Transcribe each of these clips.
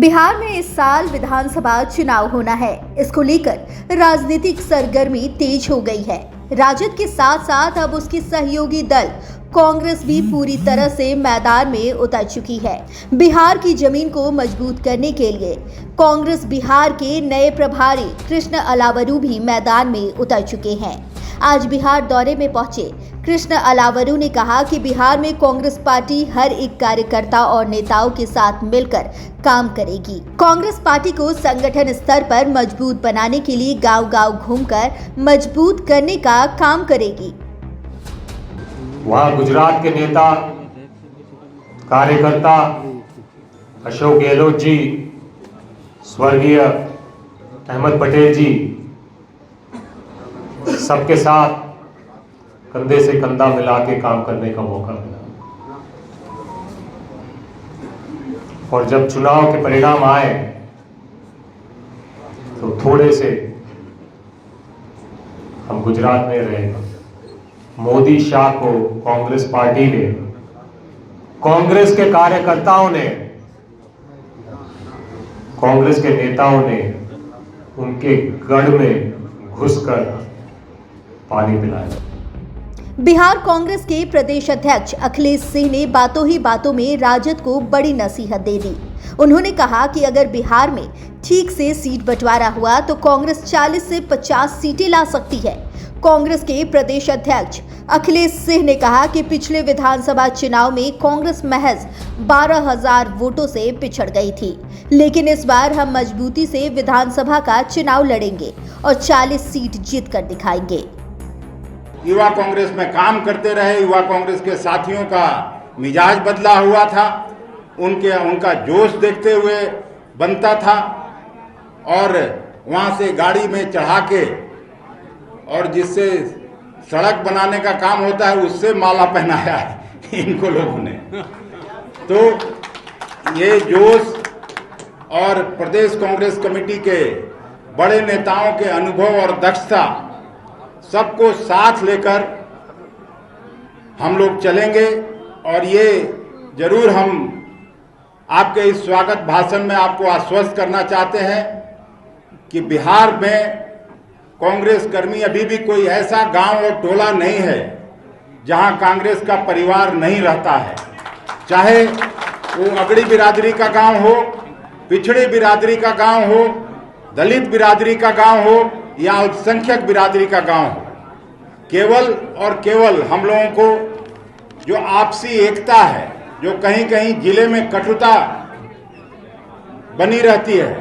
बिहार में इस साल विधानसभा चुनाव होना है। इसको लेकर राजनीतिक सरगर्मी तेज हो गई है। राजद के साथ साथ अब उसकी सहयोगी दल कांग्रेस भी पूरी तरह से मैदान में उतर चुकी है। बिहार की जमीन को मजबूत करने के लिए कांग्रेस बिहार के नए प्रभारी कृष्ण अलावरू भी मैदान में उतर चुके हैं। आज बिहार दौरे में पहुंचे कृष्ण अलावरू ने कहा कि बिहार में कांग्रेस पार्टी हर एक कार्यकर्ता और नेताओं के साथ मिलकर काम करेगी। कांग्रेस पार्टी को संगठन स्तर पर मजबूत बनाने के लिए गांव-गांव घूमकर मजबूत करने का काम करेगी। वहाँ गुजरात के नेता कार्यकर्ता अशोक गहलोत जी, स्वर्गीय अहमद पटेल जी, सबके साथ कंधे से कंधा मिला के काम करने का मौका मिला। और जब चुनाव के परिणाम आए तो थोड़े से हम गुजरात में रहे। मोदी शाह को कांग्रेस पार्टी ने, कांग्रेस के कार्यकर्ताओं ने, कांग्रेस के नेताओं ने उनके गढ़ में घुसकर पानी पिलाया। बिहार कांग्रेस के प्रदेश अध्यक्ष अखिलेश सिंह ने बातों ही बातों में राजद को बड़ी नसीहत दे दी। उन्होंने कहा कि अगर बिहार में ठीक से सीट बंटवारा हुआ तो कांग्रेस 40 से 50 सीटें ला सकती है। कांग्रेस के प्रदेश अध्यक्ष अखिलेश सिंह ने कहा कि पिछले विधानसभा चुनाव में कांग्रेस महज 12,000 वोटों से पिछड़ गई थी, लेकिन इस बार हम मजबूती से विधानसभा का चुनाव लड़ेंगे और 40 सीट जीत कर दिखाएंगे। युवा कांग्रेस में काम करते रहे। युवा कांग्रेस के साथियों का मिजाज बदला हुआ था, उनका जोश देखते हुए बनता था और वहाँ से गाड़ी में चढ़ा के और जिससे सड़क बनाने का काम होता है उससे माला पहनाया है इनको लोगों ने। तो ये जोश और प्रदेश कांग्रेस कमेटी के बड़े नेताओं के अनुभव और दक्षता सबको साथ लेकर हम लोग चलेंगे और ये जरूर हम आपके इस स्वागत भाषण में आपको आश्वस्त करना चाहते हैं कि बिहार में कांग्रेस कर्मी अभी भी कोई ऐसा गांव और टोला नहीं है जहां कांग्रेस का परिवार नहीं रहता है। चाहे वो अगड़ी बिरादरी का गांव हो, पिछड़ी बिरादरी का गांव हो, दलित बिरादरी का गांव हो या अल्पसंख्यक बिरादरी का गांव हो, केवल और केवल हम लोगों को जो आपसी एकता है, जो कहीं कहीं जिले में कटुता बनी रहती है,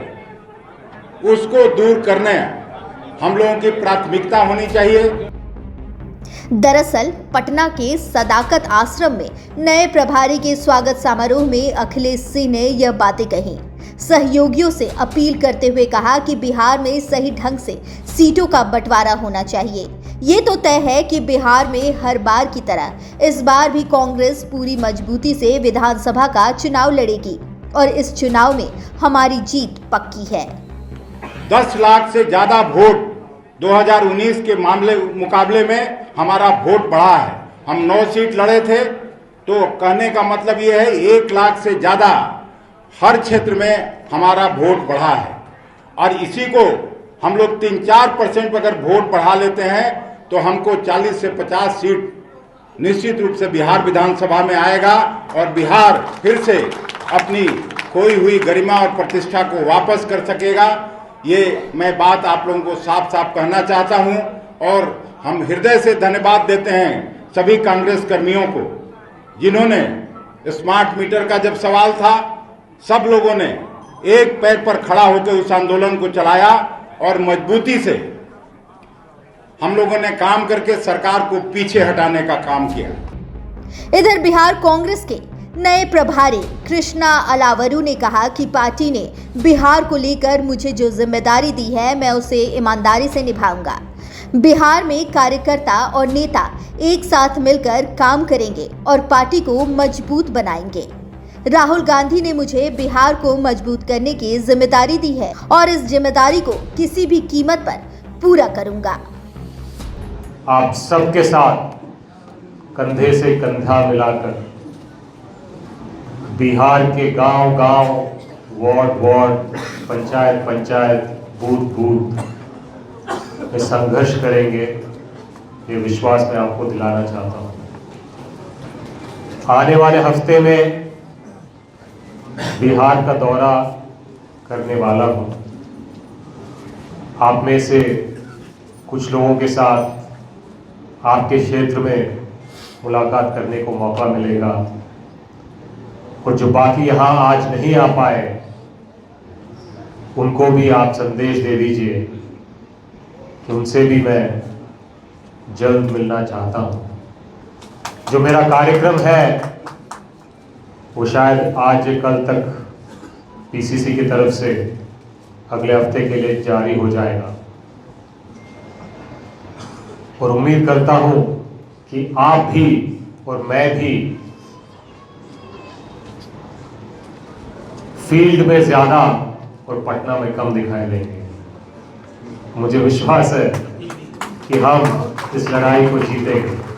उसको दूर करने हम लोगों की प्राथमिकता होनी चाहिए। दरअसल पटना के सदाकत आश्रम में नए प्रभारी के स्वागत समारोह में अखिलेश सिंह ने यह बातें कही। सहयोगियों से अपील करते हुए कहा कि बिहार में सही ढंग से सीटों का बंटवारा होना चाहिए। ये तो तय है कि बिहार में हर बार की तरह इस बार भी कांग्रेस पूरी मजबूती से विधानसभा का चुनाव लड़ेगी और इस चुनाव में हमारी जीत पक्की है। 10 लाख से ज्यादा वोट 2019 के मुकाबले में हमारा वोट बढ़ा है। हम 9 सीट लड़े थे, तो कहने का मतलब ये है 1 लाख से ज्यादा हर क्षेत्र में हमारा वोट बढ़ा है। और इसी को हम लोग 3-4% अगर वोट बढ़ा लेते हैं तो हमको 40 से 50 सीट निश्चित रूप से बिहार विधानसभा में आएगा और बिहार फिर से अपनी खोई हुई गरिमा और प्रतिष्ठा को वापस कर सकेगा। ये मैं बात आप लोगों को साफ साफ कहना चाहता हूं और हम हृदय से धन्यवाद देते हैं सभी कांग्रेस कर्मियों को, जिन्होंने स्मार्ट मीटर का जब सवाल था, सब लोगों ने एक पैर पर खड़ा होकर उस आंदोलन को चलाया और मजबूती से हम लोगों ने काम करके सरकार को पीछे हटाने का काम किया। इधर बिहार कांग्रेस के नए प्रभारी कृष्णा अलावरू ने कहा कि पार्टी ने बिहार को लेकर मुझे जो जिम्मेदारी दी है मैं उसे ईमानदारी से निभाऊंगा। बिहार में कार्यकर्ता और नेता एक साथ मिलकर काम करेंगे और पार्टी को मजबूत बनाएंगे। राहुल गांधी ने मुझे बिहार को मजबूत करने की जिम्मेदारी दी है और इस जिम्मेदारी को किसी भी कीमत पर पूरा करूंगा। आप सबके साथ कंधे से कंधा मिलाकर बिहार के गांव-गांव ward ward, panchayat panchayat, booth booth में संघर्ष करेंगे, ये विश्वास मैं आपको दिलाना चाहता हूँ। आने वाले हफ्ते में बिहार का दौरा करने वाला हूँ। आप में से कुछ लोगों के साथ आपके क्षेत्र में मुलाकात करने को मौका मिलेगा, और जो बाकी यहाँ आज नहीं आ पाए उनको भी आप संदेश दे दीजिए कि उनसे भी मैं जल्द मिलना चाहता हूँ। जो मेरा कार्यक्रम है वो शायद आज या कल तक पीसीसी की तरफ से अगले हफ्ते के लिए जारी हो जाएगा, और उम्मीद करता हूँ कि आप भी और मैं भी फील्ड में ज़्यादा और पटना में कम दिखाई देंगे। मुझे विश्वास है कि हम इस लड़ाई को जीतेंगे।